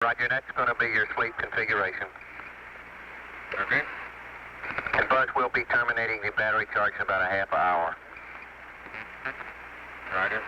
Roger, that's going to be your sleep configuration. Okay. And Buzz will be terminating the battery charge in about a half hour. Roger.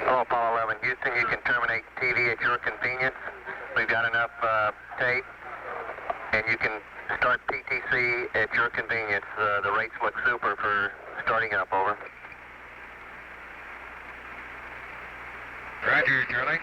Oh, Apollo 11, Houston, you can terminate TV at your convenience. We've got enough tape, and you can start PTC at your convenience. The rates look super for starting up, over. Roger, Charlie.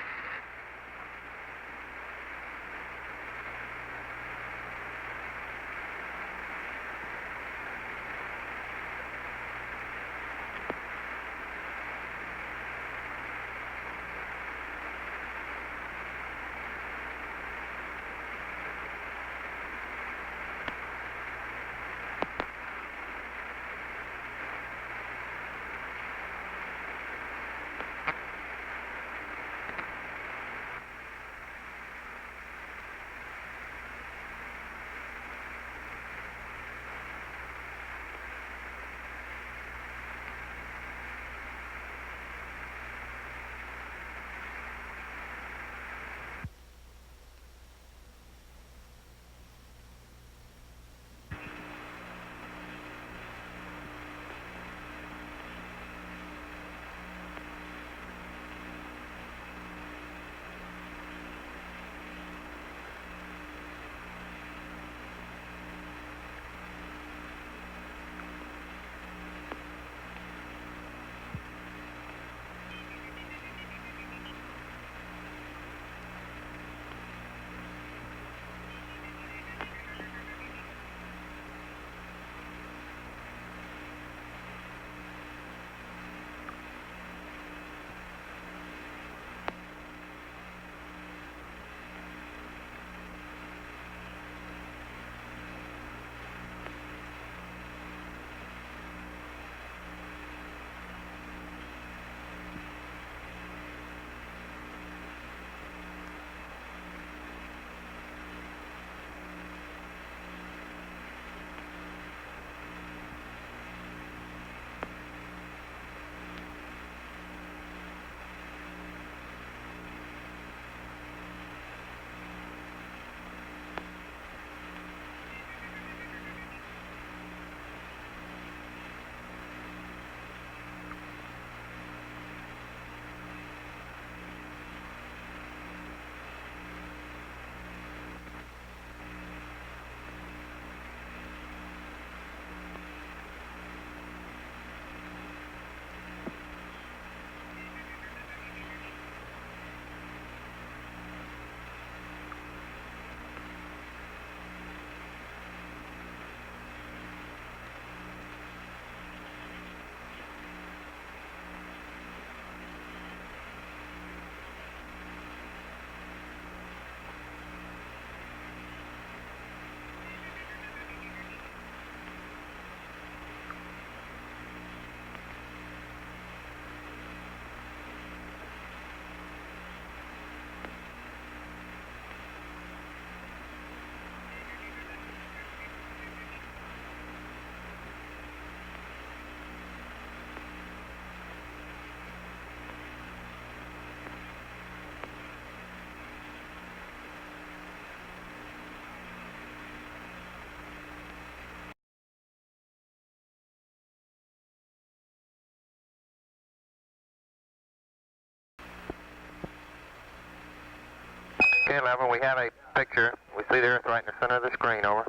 Okay, 11, we have a picture. We see the Earth right in the center of the screen, over.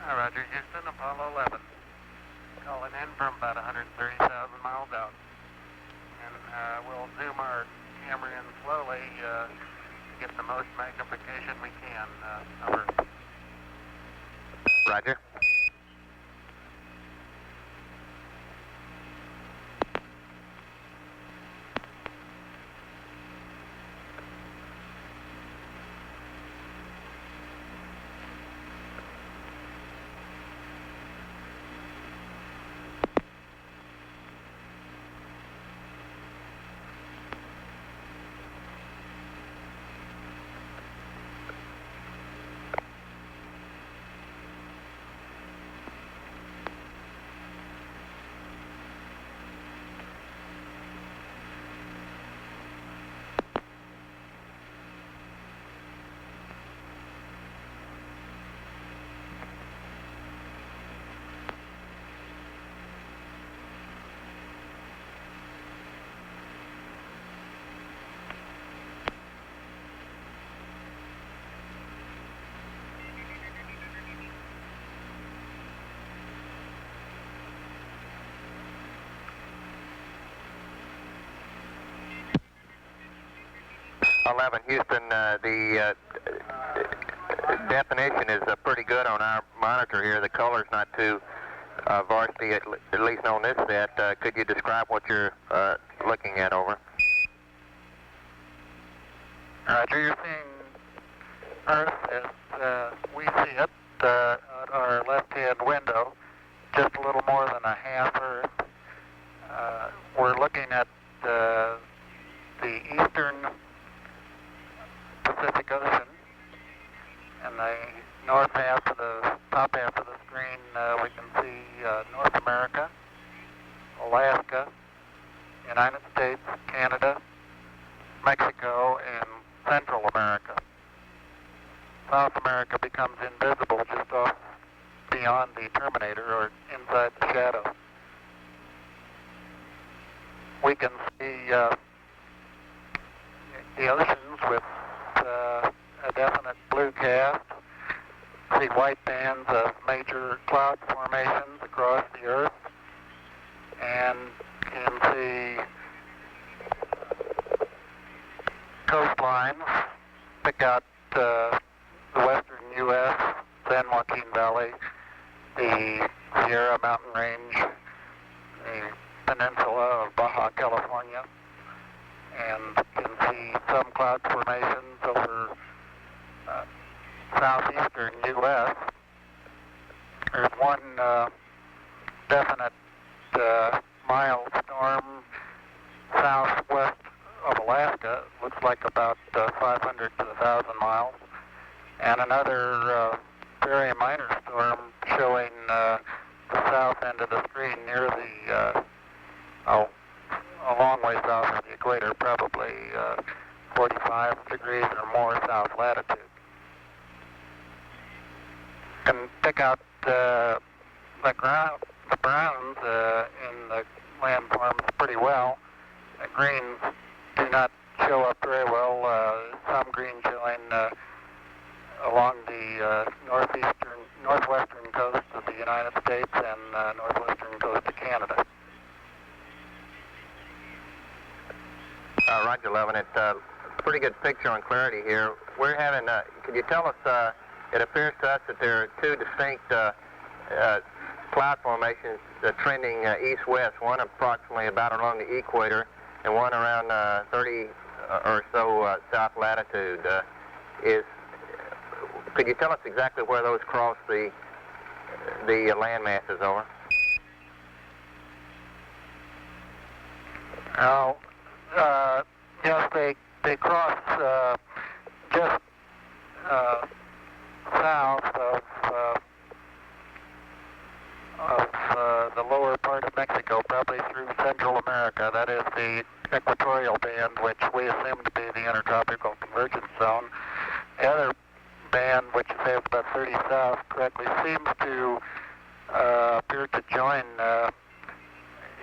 Roger, Houston, Apollo 11. Calling in from about 130,000 miles out. And we'll zoom our camera in slowly to get the most magnification we can. Over. Roger. 11 Houston, the definition is pretty good on our monitor here. The color's not too varsity, at least on this set. Could you describe what you're looking at, over? Roger, you're seeing Earth as we see it at our left-hand window, just a little more than a half Earth. We're looking at the eastern Pacific Ocean, and the north half of the top half of the screen we can see North America, Alaska, United States, Canada, Mexico, and Central America. South America becomes invisible just off beyond the terminator or inside the shadow. We can see the oceans with a definite blue cast, see white bands of major cloud formations across the Earth, and can see coastlines, pick out the western U.S., San Joaquin Valley, the Sierra Mountain Range, the peninsula of Baja California, and can see some cloud formations over southeastern U.S. There's one definite mild storm southwest of Alaska, looks like about 500 to 1,000 miles, and another very minor storm showing the south end of the screen near the, a long way south of the equator, probably 45 degrees or more south latitude. You can pick out the browns in the landforms pretty well. The greens do not show up very well. Some green showing along the northwestern coast of the United States and northwestern coast of Canada. Roger, 11. It's a pretty good picture on clarity here. We're having, could you tell us, it appears to us that there are two distinct cloud formations trending east-west, one approximately about along the equator and one around 30 or so south latitude. Could you tell us exactly where those cross the land masses, over? Yes, they cross just south of the lower part of Mexico, probably through Central America. That is the equatorial band, which we assume to be the intertropical convergence zone. The other band, which is about 30 south, correctly seems to appear to join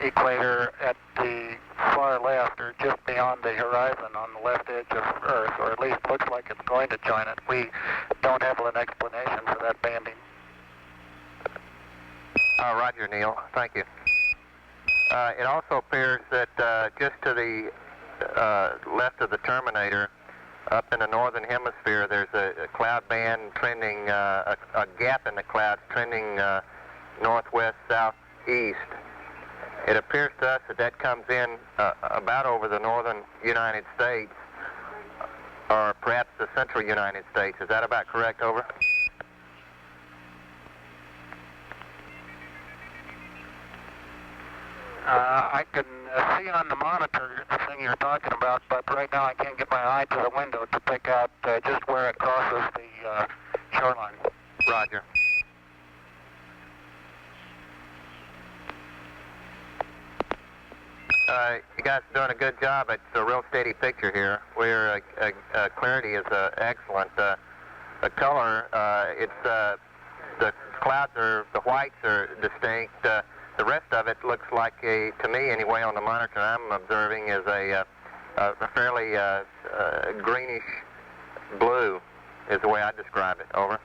equator at the far left, or just beyond the horizon on the left edge of Earth, or at least looks like it's going to join it. We don't have an explanation for that banding. Roger, Neil. Thank you. It also appears that just to the left of the terminator, up in the northern hemisphere, there's a cloud band trending, a gap in the clouds trending northwest, southeast. It appears to us that comes in about over the northern United States, or perhaps the central United States. Is that about correct, over? I can see on the monitor the thing you're talking about, but right now I can't get my eye to the window to pick out just where it crosses the shoreline. Roger. You guys are doing a good job. It's a real steady picture here. Where clarity is excellent. The color, the clouds are, the whites are distinct. The rest of it looks like to me anyway, on the monitor I'm observing, is a fairly greenish blue, is the way I describe it. Over.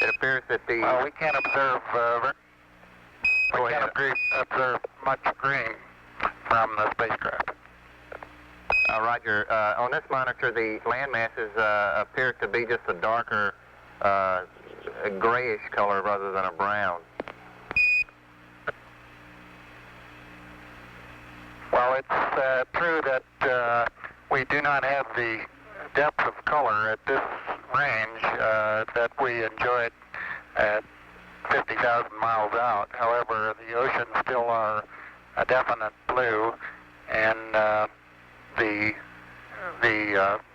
It appears that the... we can't observe, observe much green. from the spacecraft. Roger. On this monitor, the land masses appear to be just a darker grayish color rather than a brown. Well, it's true that we do not have the depth of color at this range that we enjoyed at 50,000 miles out. However, the oceans still are a definite blue, and the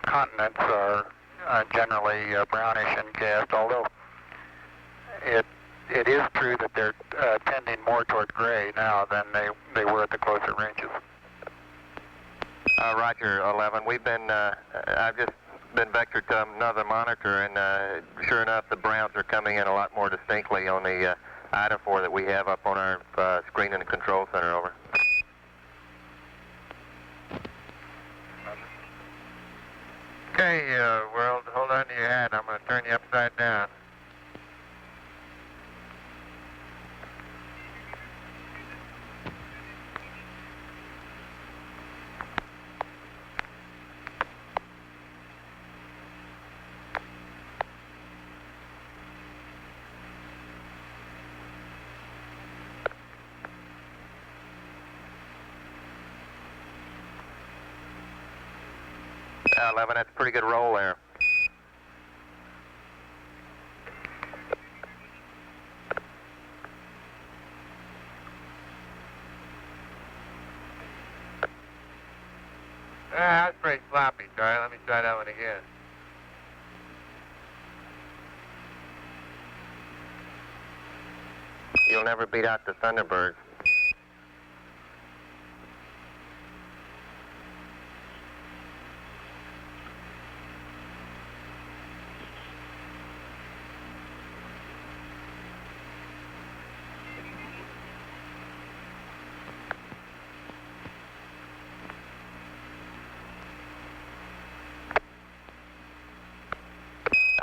continents are generally brownish in cast, although it is true that they're tending more toward gray now than they were at the closer ranges. Roger, 11. I've just been vectored to another monitor, and sure enough, the browns are coming in a lot more distinctly on the IDA-4 that we have up on our screen in the control center. Over. Okay, world, hold on to your hat. I'm going to turn you upside down. Yeah, 11, that's a pretty good roll there. That's pretty sloppy, Charlie. Let me try that one again. You'll never beat out the Thunderbirds.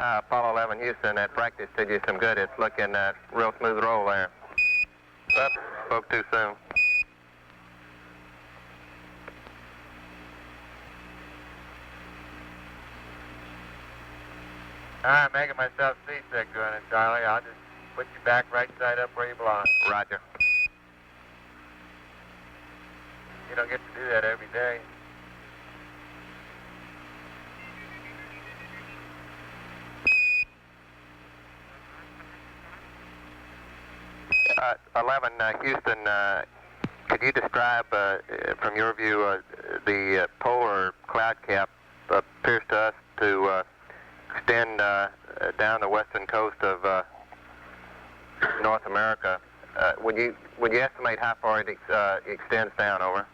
Apollo 11 Houston, that practice did you some good. It's looking real smooth roll there. Oops, spoke too soon. I'm making myself seasick doing it, Charlie. I'll just put you back right side up where you belong. Roger. You don't get to do that every day. 11 Houston, could you describe, from your view, the polar cloud cap appears to us to extend down the western coast of North America. Would you estimate how far it extends down? Over.